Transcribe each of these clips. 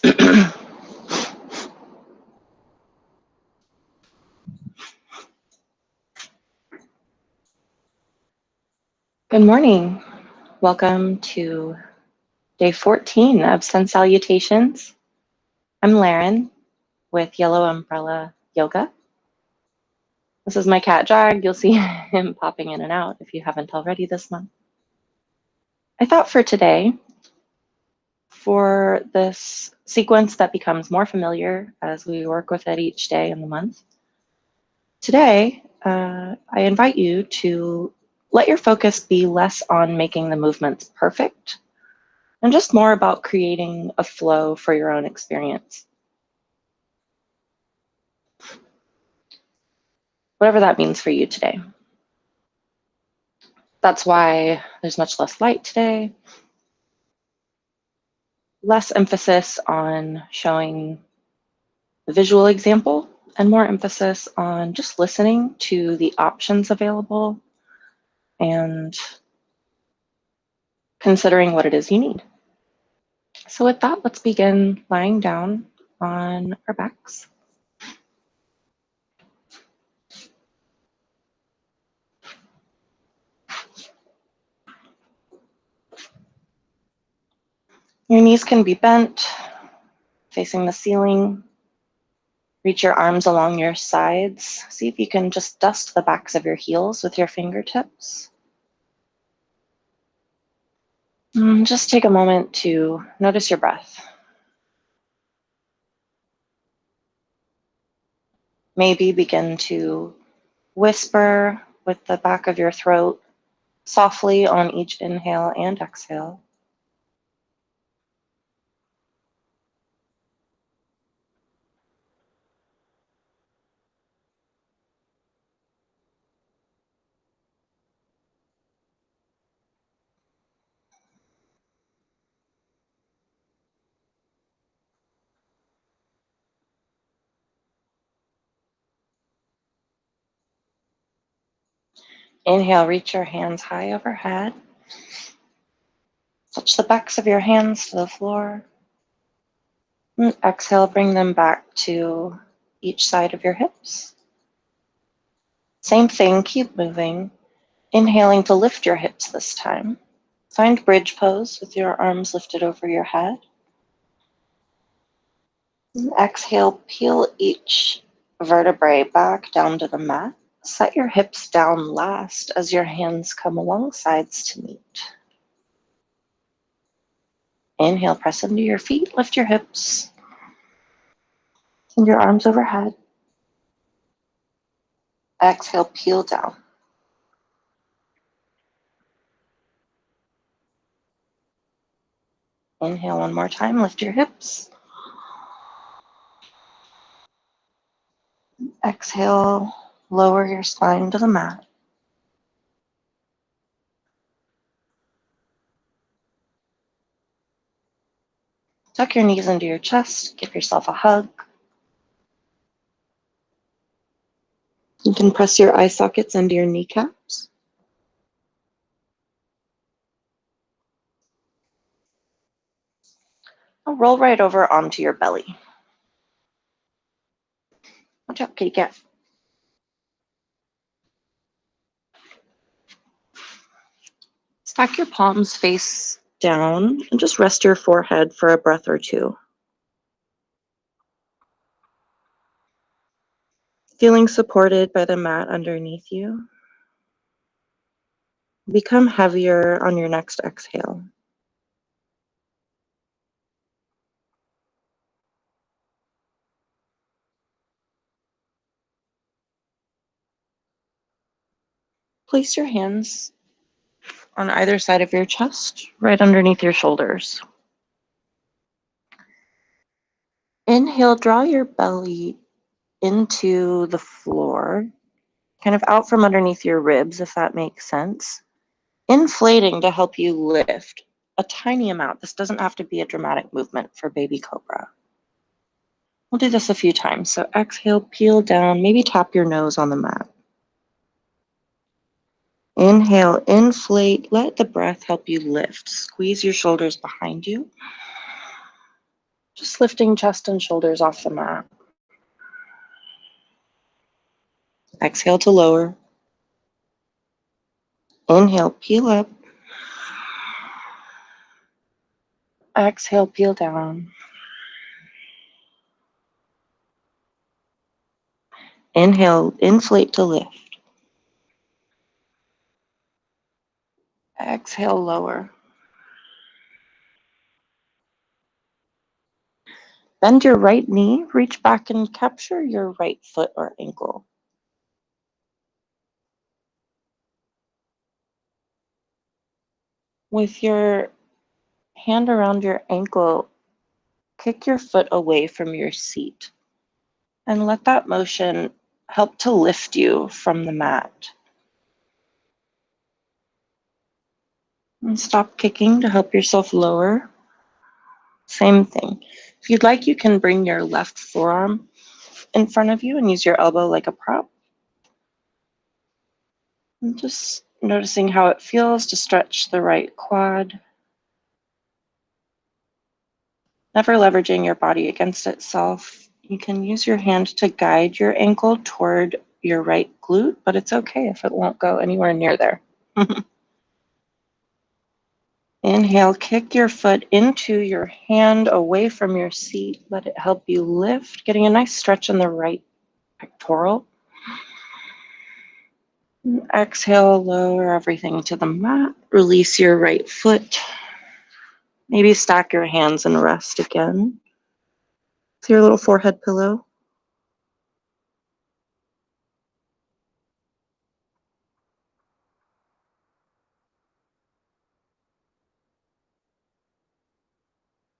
Good morning. Welcome to day 14 of Salutations. I'm Laren with Yellow Umbrella Yoga. This is my cat Jag. You'll see him popping in and out if you haven't already this month. I thought for today, for this sequence that becomes more familiar as we work with it each day in the month, today I invite you to let your focus be less on making the movements perfect and just more about creating a flow for your own experience. Whatever that means for you today. That's why there's much less light today, less emphasis on showing the visual example, and more emphasis on just listening to the options available and considering what it is you need. So with that, let's begin lying down on our backs. Your knees can be bent, facing the ceiling. Reach your arms along your sides. See if you can just dust the backs of your heels with your fingertips. And just take a moment to notice your breath. Maybe begin to whisper with the back of your throat softly on each inhale and exhale. Inhale, reach your hands high overhead. Touch the backs of your hands to the floor. And exhale, bring them back to each side of your hips. Same thing, keep moving. Inhaling to lift your hips this time. Find bridge pose with your arms lifted over your head. And exhale, peel each vertebrae back down to the mat. Set your hips down last as your hands come along sides to meet. Inhale, press into your feet, lift your hips. Send your arms overhead. Exhale, peel down. Inhale one more time, lift your hips. Exhale, lower your spine to the mat. Tuck your knees into your chest, give yourself a hug. You can press your eye sockets into your kneecaps. Now roll right over onto your belly. Watch out, kitty cat. Stack your palms face down and just rest your forehead for a breath or two. Feeling supported by the mat underneath you. Become heavier on your next exhale. Place your hands on either side of your chest, right underneath your shoulders. Inhale, draw your belly into the floor, kind of out from underneath your ribs, if that makes sense. Inflating to help you lift a tiny amount. This doesn't have to be a dramatic movement for baby cobra. We'll do this a few times. So exhale, peel down, maybe tap your nose on the mat. Inhale, inflate, let the breath help you lift. Squeeze your shoulders behind you. Just lifting chest and shoulders off the mat. Exhale to lower. Inhale, peel up. Exhale, peel down. Inhale, inflate to lift. Exhale, lower. Bend your right knee, reach back and capture your right foot or ankle. With your hand around your ankle, kick your foot away from your seat and let that motion help to lift you from the mat. And stop kicking to help yourself lower. Same thing. If you'd like, you can bring your left forearm in front of you and use your elbow like a prop. And just noticing how it feels to stretch the right quad. Never leveraging your body against itself. You can use your hand to guide your ankle toward your right glute, but it's okay if it won't go anywhere near there. Inhale, kick your foot into your hand away from your seat. Let it help you lift, getting a nice stretch in the right pectoral. And exhale, lower everything to the mat. Release your right foot. Maybe stack your hands and rest again. To your little forehead pillow.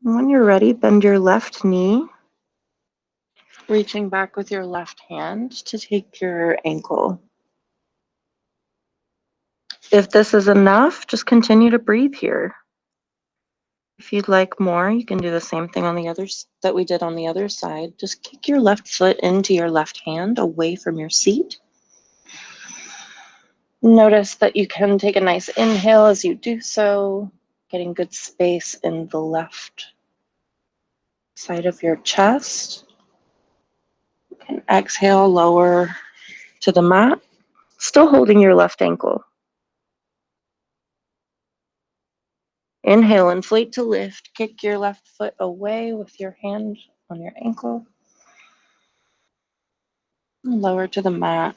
And when you're ready, bend your left knee, reaching back with your left hand to take your ankle. If this is enough, just continue to breathe here. If you'd like more, you can do the same thing on the others that we did on the other side. Just kick your left foot into your left hand away from your seat. Notice that you can take a nice inhale as you do so, getting good space in the left side of your chest. You can exhale, lower to the mat, still holding your left ankle. Inhale, inflate to lift. Kick your left foot away with your hand on your ankle. Lower to the mat.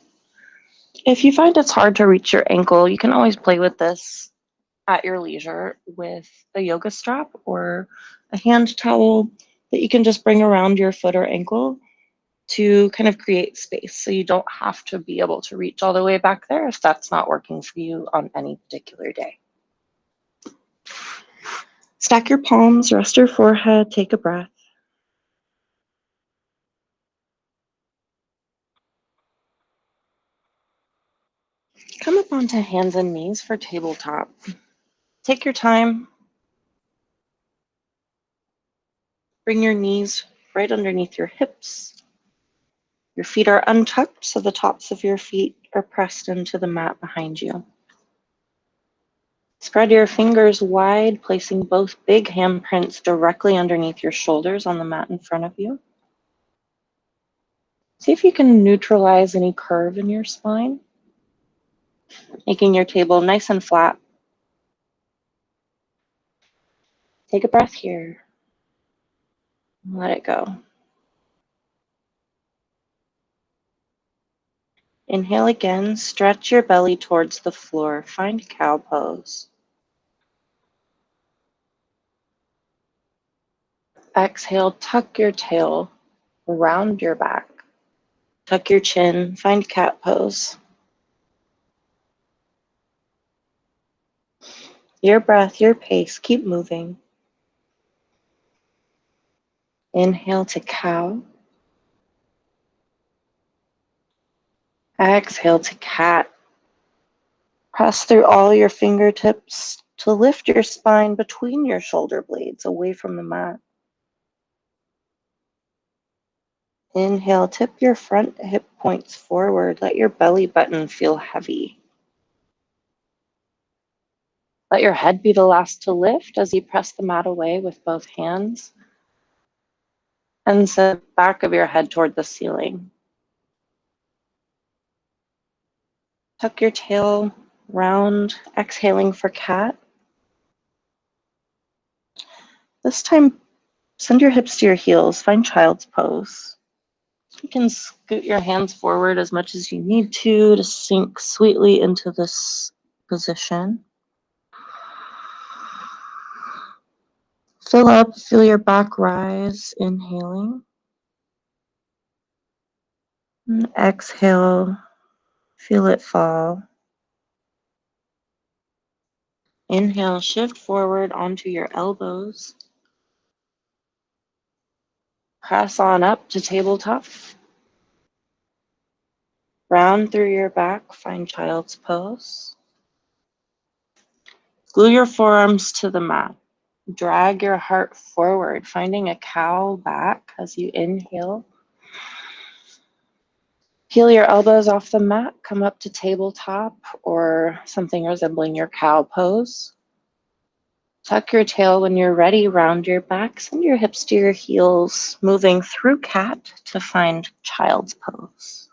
If you find it's hard to reach your ankle, you can always play with this at your leisure with a yoga strap or a hand towel that you can just bring around your foot or ankle to kind of create space. So you don't have to be able to reach all the way back there if that's not working for you on any particular day. Stack your palms, rest your forehead, take a breath. Come up onto hands and knees for tabletop. Take your time. Bring your knees right underneath your hips. Your feet are untucked, so the tops of your feet are pressed into the mat behind you. Spread your fingers wide, placing both big handprints directly underneath your shoulders on the mat in front of you. See if you can neutralize any curve in your spine, making your table nice and flat. Take a breath here. Let it go. Inhale again, stretch your belly towards the floor. Find cow pose. Exhale, tuck your tail, round your back. Tuck your chin, find cat pose. Your breath, your pace, keep moving. Inhale to cow. Exhale to cat. Press through all your fingertips to lift your spine between your shoulder blades away from the mat. Inhale, tip your front hip points forward. Let your belly button feel heavy. Let your head be the last to lift as you press the mat away with both hands. and send the back of your head toward the ceiling. Tuck your tail round, exhaling for cat. This time, send your hips to your heels, find child's pose. You can scoot your hands forward as much as you need to sink sweetly into this position. Fill up, feel your back rise, inhaling. And exhale, feel it fall. Inhale, shift forward onto your elbows. Press on up to tabletop. Round through your back, find child's pose. Glue your forearms to the mat. Drag your heart forward, finding a cow back as you inhale. Peel your elbows off the mat, come up to tabletop or something resembling your cow pose. Tuck your tail when you're ready, round your back, send your hips to your heels, moving through cat to find child's pose.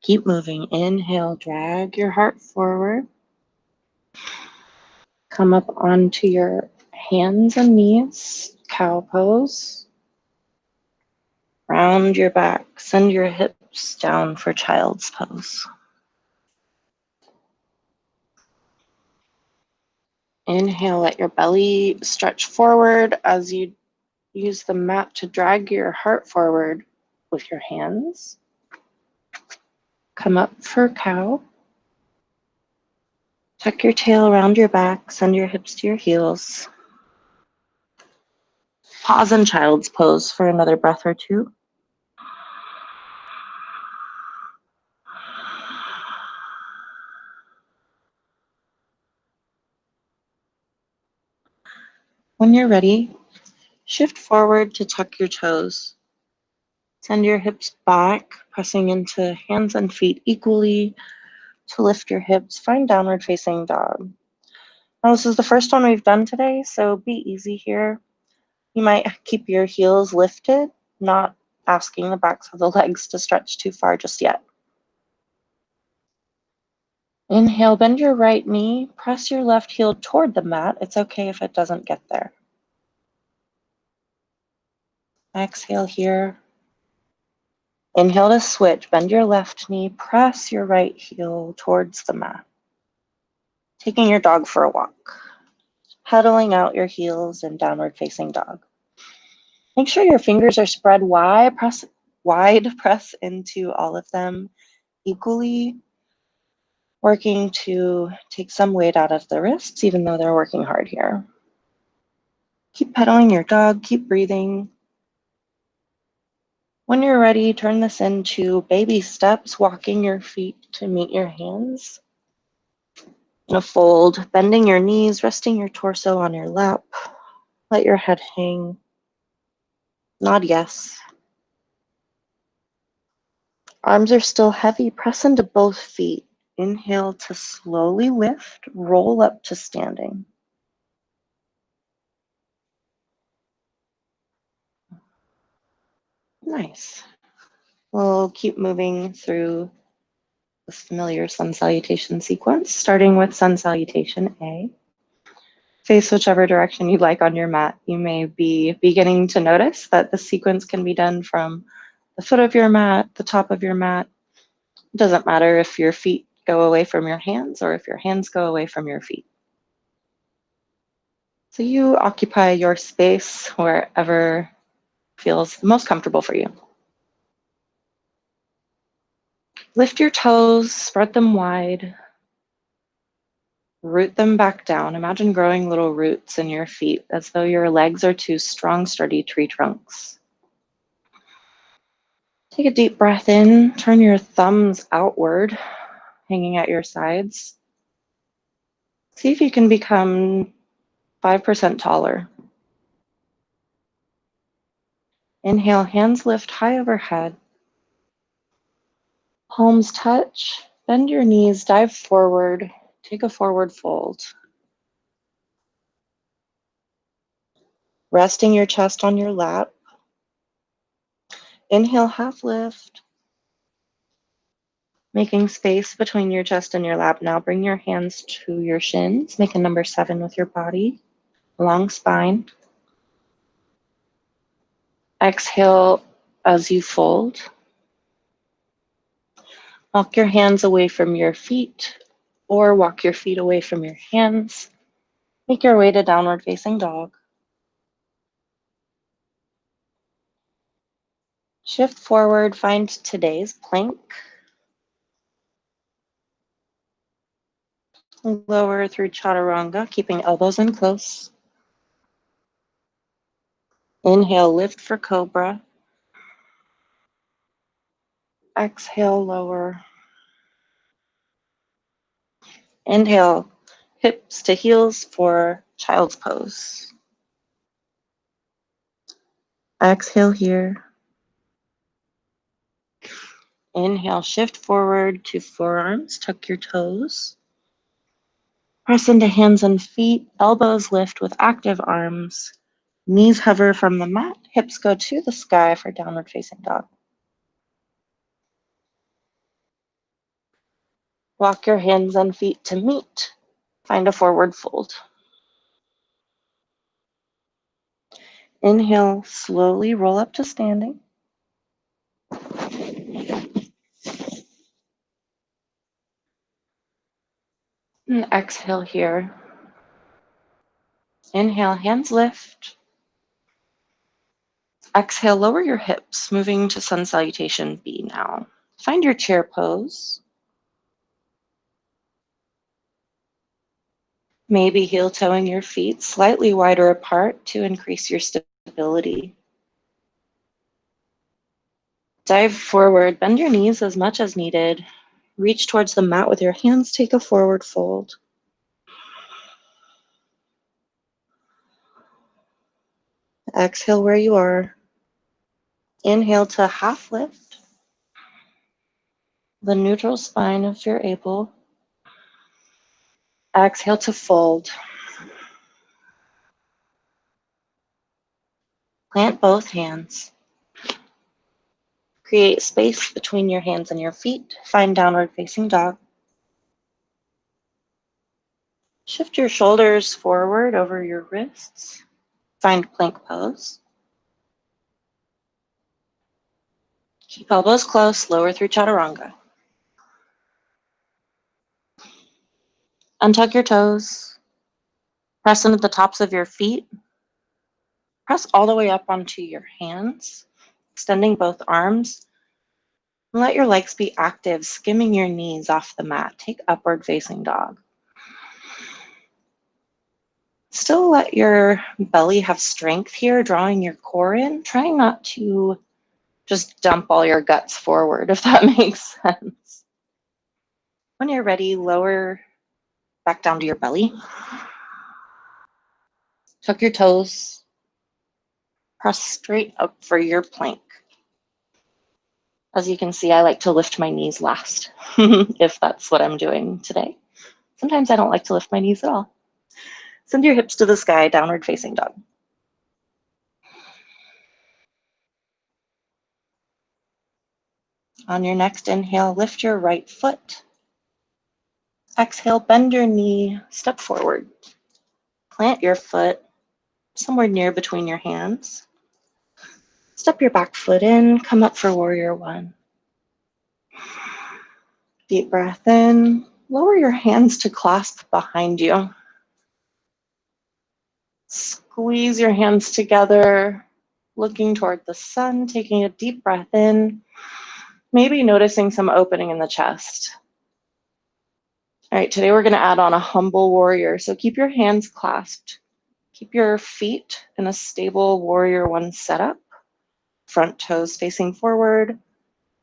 Keep moving. Inhale, drag your heart forward. Come up onto your hands and knees, cow pose. Round your back, send your hips down for child's pose. Inhale, let your belly stretch forward as you use the mat to drag your heart forward with your hands. Come up for cow. Tuck your tail around your back, send your hips to your heels. Pause in child's pose for another breath or two. When you're ready, shift forward to tuck your toes. Send your hips back, pressing into hands and feet equally to lift your hips. Find downward facing dog. Now, this is the first one we've done today, so be easy here. You might keep your heels lifted, not asking the backs of the legs to stretch too far just yet. Inhale, bend your right knee, press your left heel toward the mat. It's okay if it doesn't get there. Exhale here. Inhale to switch, bend your left knee, press your right heel towards the mat. Taking your dog for a walk. Pedaling out your heels in downward facing dog. Make sure your fingers are spread wide, press into all of them equally, working to take some weight out of the wrists, even though they're working hard here. Keep pedaling your dog, keep breathing. When you're ready, turn this into baby steps, walking your feet to meet your hands. In a fold, bending your knees, resting your torso on your lap. Let your head hang. Nod yes. Arms are still heavy. Press into both feet. Inhale to slowly lift, roll up to standing. Nice. We'll keep moving through this familiar sun salutation sequence, starting with sun salutation A. Face whichever direction you'd like on your mat. You may be beginning to notice that the sequence can be done from the foot of your mat, the top of your mat. It doesn't matter if your feet go away from your hands or if your hands go away from your feet. So you occupy your space wherever feels most comfortable for you. Lift your toes, spread them wide, root them back down. Imagine growing little roots in your feet as though your legs are two strong, sturdy tree trunks. Take a deep breath in, turn your thumbs outward, hanging at your sides. See if you can become 5% taller. Inhale, hands lift high overhead. Palms touch, bend your knees, dive forward, take a forward fold. Resting your chest on your lap, Inhale, half lift. Making space between your chest and your lap. Now bring your hands to your shins. Make a number 7 with your body. Long spine. Exhale as you fold. Walk your hands away from your feet or walk your feet away from your hands. Make your way to downward facing dog. Shift forward, find today's plank. Lower through chaturanga, keeping elbows in close. Inhale, lift for cobra. Exhale, lower. Inhale, hips to heels for child's pose. Exhale here. Inhale, shift forward to forearms, tuck your toes. Press into hands and feet, elbows lift with active arms. Knees hover from the mat, hips go to the sky for downward facing dog. Walk your hands and feet to meet. Find a forward fold. Inhale, slowly roll up to standing. And exhale here. Inhale, hands lift. Exhale, lower your hips, moving to sun salutation B now. Find your chair pose. Maybe heel toeing your feet slightly wider apart to increase your stability. Dive forward, bend your knees as much as needed. Reach towards the mat with your hands, take a forward fold. Exhale where you are. Inhale to half lift. The neutral spine if you're able. Exhale to fold. Plant both hands. Create space between your hands and your feet. Find downward facing dog. Shift your shoulders forward over your wrists. Find plank pose. Keep elbows close, lower through chaturanga. Untuck your toes. Press into the tops of your feet. Press all the way up onto your hands, extending both arms. And let your legs be active, skimming your knees off the mat. Take upward facing dog. Still let your belly have strength here, drawing your core in. Trying not to just dump all your guts forward, if that makes sense. When you're ready, lower back down to your belly. Tuck your toes. Press straight up for your plank. As you can see, I like to lift my knees last, if that's what I'm doing today. Sometimes I don't like to lift my knees at all. Send your hips to the sky, downward facing dog. On your next inhale, lift your right foot. Exhale, bend your knee, step forward. Plant your foot somewhere near between your hands. Step your back foot in, come up for warrior one. Deep breath in, lower your hands to clasp behind you. Squeeze your hands together, looking toward the sun, taking a deep breath in, maybe noticing some opening in the chest. All right, today we're going to add on a humble warrior. So keep your hands clasped. Keep your feet in a stable warrior one setup. Front toes facing forward,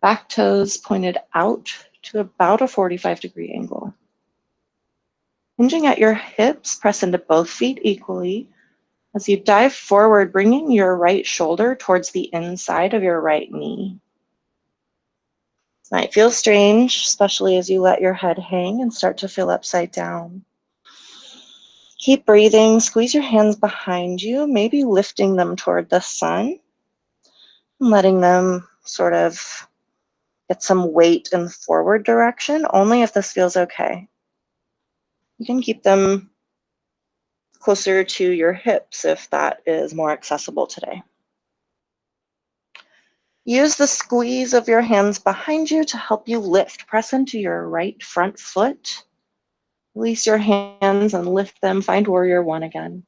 back toes pointed out to about a 45-degree angle. Hinging at your hips, press into both feet equally. As you dive forward, bringing your right shoulder towards the inside of your right knee. This might feel strange, especially as you let your head hang and start to feel upside down. Keep breathing, squeeze your hands behind you, maybe lifting them toward the sun, and letting them sort of get some weight in forward direction, only if this feels okay. You can keep them closer to your hips if that is more accessible today. Use the squeeze of your hands behind you to help you lift. Press into your right front foot. Release your hands and lift them. Find warrior one again.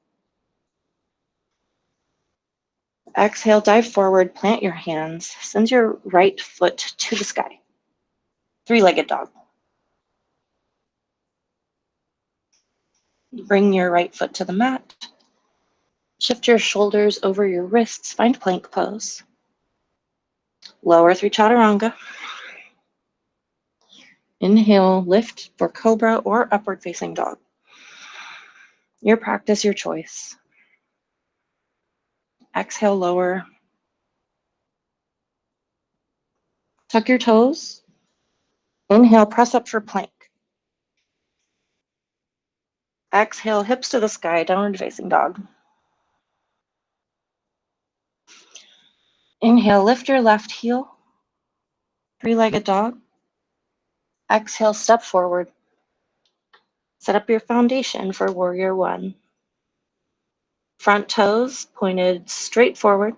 Exhale, dive forward, plant your hands. Send your right foot to the sky. Three-legged dog. Bring your right foot to the mat. Shift your shoulders over your wrists. Find plank pose. Lower through chaturanga. Inhale, lift for cobra or upward facing dog. Your practice, your choice. Exhale, lower. Tuck your toes. Inhale, press up for plank. Exhale, hips to the sky, downward facing dog. Inhale, lift your left heel. Three-legged dog. Exhale, step forward. Set up your foundation for warrior one. Front toes pointed straight forward.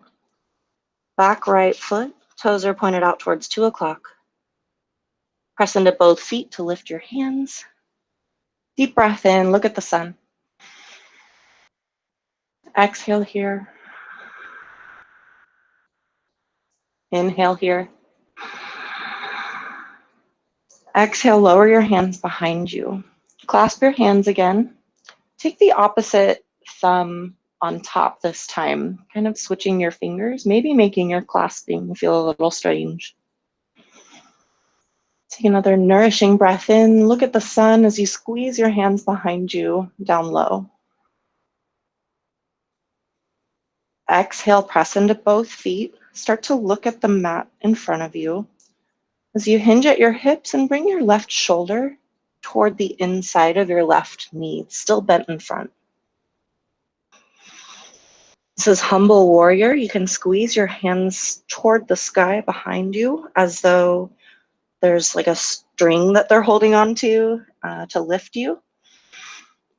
Back right foot, toes are pointed out towards 2 o'clock. Press into both feet to lift your hands. Deep breath in, look at the sun. Exhale here. Inhale here. Exhale, lower your hands behind you. Clasp your hands again. Take the opposite thumb on top this time, kind of switching your fingers, maybe making your clasping feel a little strange. Take another nourishing breath in. Look at the sun as you squeeze your hands behind you down low. Exhale, press into both feet. Start to look at the mat in front of you as you hinge at your hips and bring your left shoulder toward the inside of your left knee, still bent in front. This is humble warrior. You can squeeze your hands toward the sky behind you as though there's like a string that they're holding on to lift you.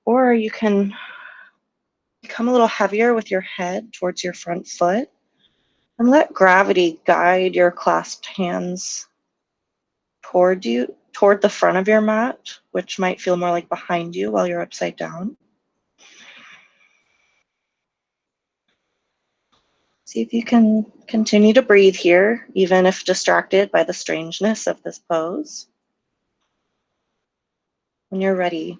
Or you can become a little heavier with your head towards your front foot and let gravity guide your clasped hands toward you, toward the front of your mat, which might feel more like behind you while you're upside down. See if you can continue to breathe here, even if distracted by the strangeness of this pose. When you're ready,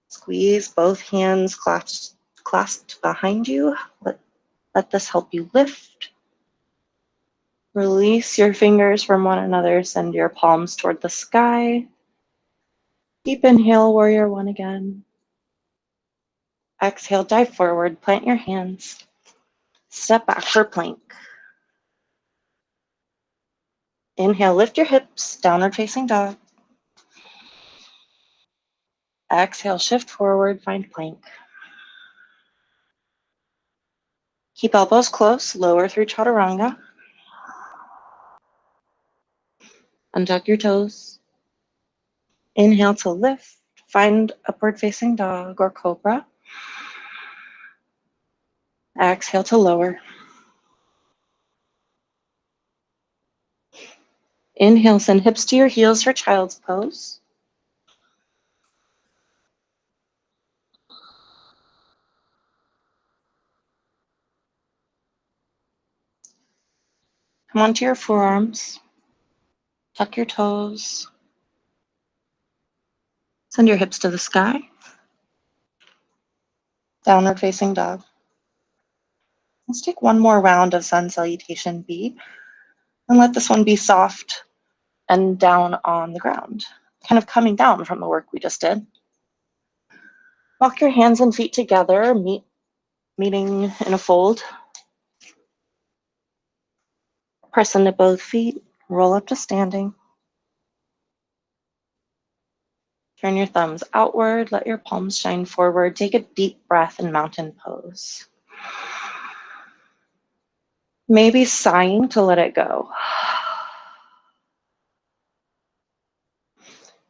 squeeze both hands clasped behind you. Let this help you lift. Release your fingers from one another. Send your palms toward the sky. Deep inhale, warrior one again. Exhale, dive forward, plant your hands. Step back for plank. Inhale, lift your hips, downward facing dog. Exhale, shift forward, find plank. Keep elbows close, lower through chaturanga. Untuck your toes. Inhale to lift, find upward facing dog or cobra. Exhale to lower. Inhale, send hips to your heels for child's pose. Come onto your forearms. Tuck your toes. Send your hips to the sky. Downward facing dog. Let's take one more round of sun salutation B and let this one be soft and down on the ground, kind of coming down from the work we just did. Walk your hands and feet together, meeting in a fold. Press into both feet, roll up to standing. Turn your thumbs outward, let your palms shine forward. Take a deep breath in mountain pose. Maybe sighing to let it go.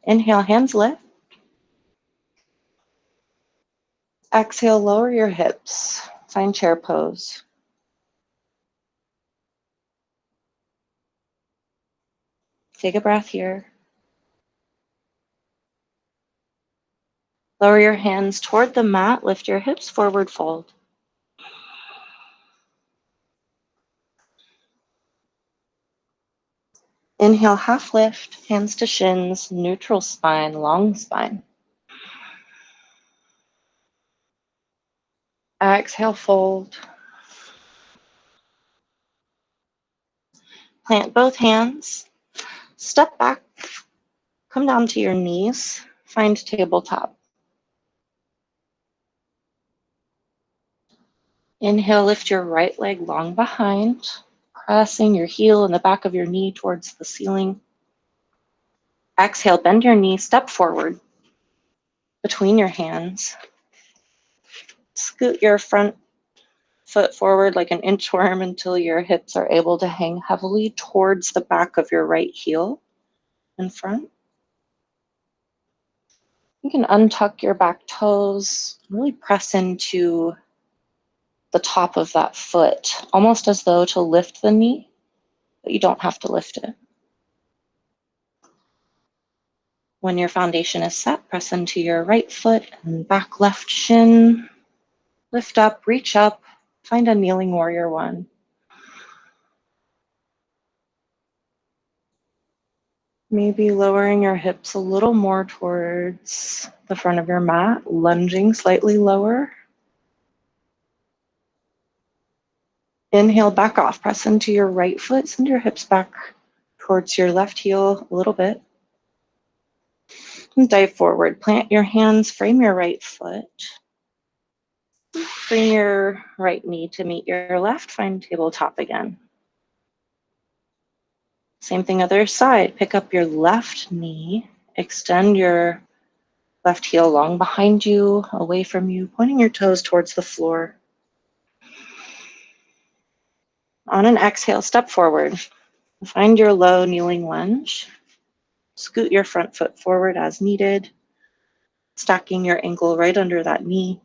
Inhale, hands lift. Exhale, lower your hips. Find chair pose. Take a breath here. Lower your hands toward the mat. Lift your hips, forward fold. Inhale, half lift, hands to shins, neutral spine, long spine. Exhale, fold. Plant both hands. Step back, come down to your knees. Find tabletop. Inhale, lift your right leg long behind, pressing your heel and the back of your knee towards the ceiling. Exhale, bend your knee, step forward between your hands. Scoot your front foot forward like an inchworm until your hips are able to hang heavily towards the back of your right heel in front. You can untuck your back toes, really press into the top of that foot, almost as though to lift the knee, but you don't have to lift it. When your foundation is set, press into your right foot and back left shin. Lift up, reach up, find a kneeling warrior one. Maybe lowering your hips a little more towards the front of your mat, lunging slightly lower. Inhale, back off, press into your right foot, send your hips back towards your left heel a little bit. And dive forward, plant your hands, frame your right foot. Bring your right knee to meet your left, find tabletop again. Same thing other side, pick up your left knee, extend your left heel long behind you, away from you, pointing your toes towards the floor. On an exhale, step forward. Find your low kneeling lunge. Scoot your front foot forward as needed, stacking your ankle right under that knee.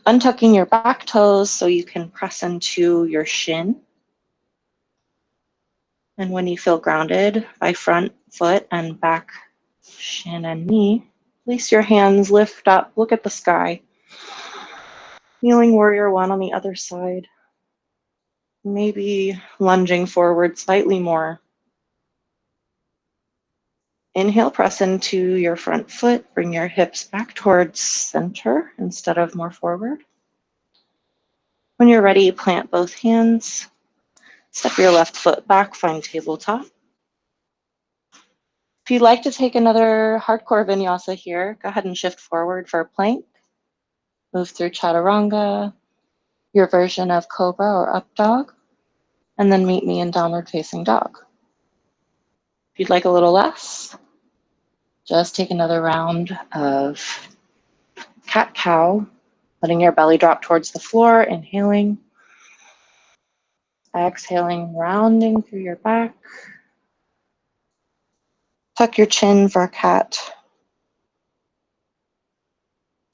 Untucking your back toes so you can press into your shin. And when you feel grounded by front foot and back shin and knee, place your hands, lift up, look at the sky. Kneeling warrior one on the other side. Maybe lunging forward slightly more. Inhale, press into your front foot. Bring your hips back towards center instead of more forward. When you're ready, plant both hands. Step your left foot back, find tabletop. If you'd like to take another hardcore vinyasa here, go ahead and shift forward for a plank. Move through chaturanga, your version of cobra or up dog, and then meet me in downward facing dog. If you'd like a little less, just take another round of cat-cow, letting your belly drop towards the floor, inhaling, exhaling, rounding through your back. Tuck your chin for cat.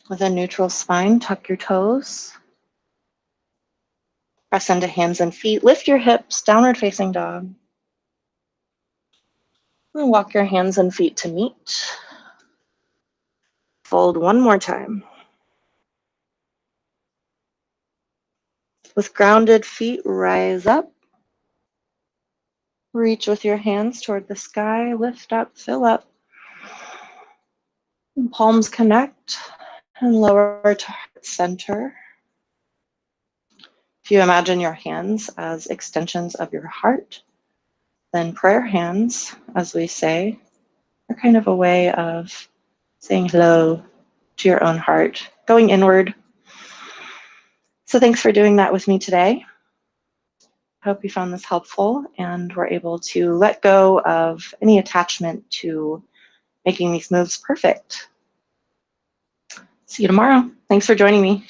With a neutral spine, tuck your toes. Press into hands and feet. Lift your hips, downward facing dog. And walk your hands and feet to meet. Fold one more time. With grounded feet, rise up. Reach with your hands toward the sky. Lift up, fill up. And palms connect and lower to heart center. If you imagine your hands as extensions of your heart, then prayer hands, as we say, are kind of a way of saying hello to your own heart, going inward. So thanks for doing that with me today. I hope you found this helpful and were able to let go of any attachment to making these moves perfect. See you tomorrow. Thanks for joining me.